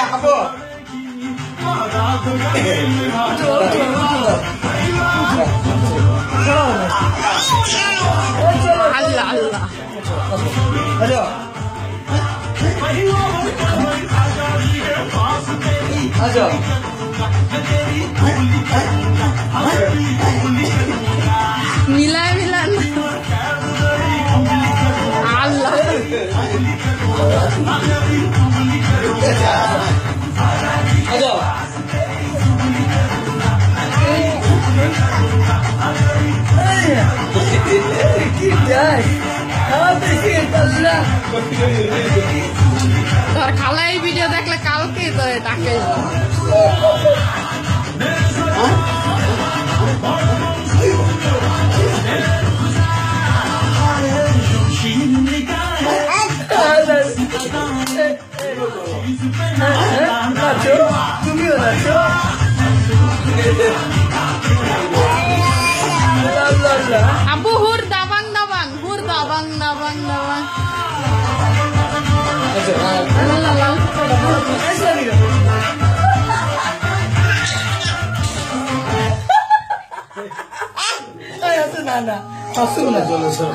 Apo. আল্লাহ আল্লাহ Ayo. Ayo. মিলায় Milan আল্লাহ Ayo. তোর খালা এই ভিডিও দেখলে কালকে তো ডাকে তুমিও নাচো আব্বু হুর দাবাং দাবাং হুর Dabangg Dabangg Dabangg Ay, hace nada. Hace una solución.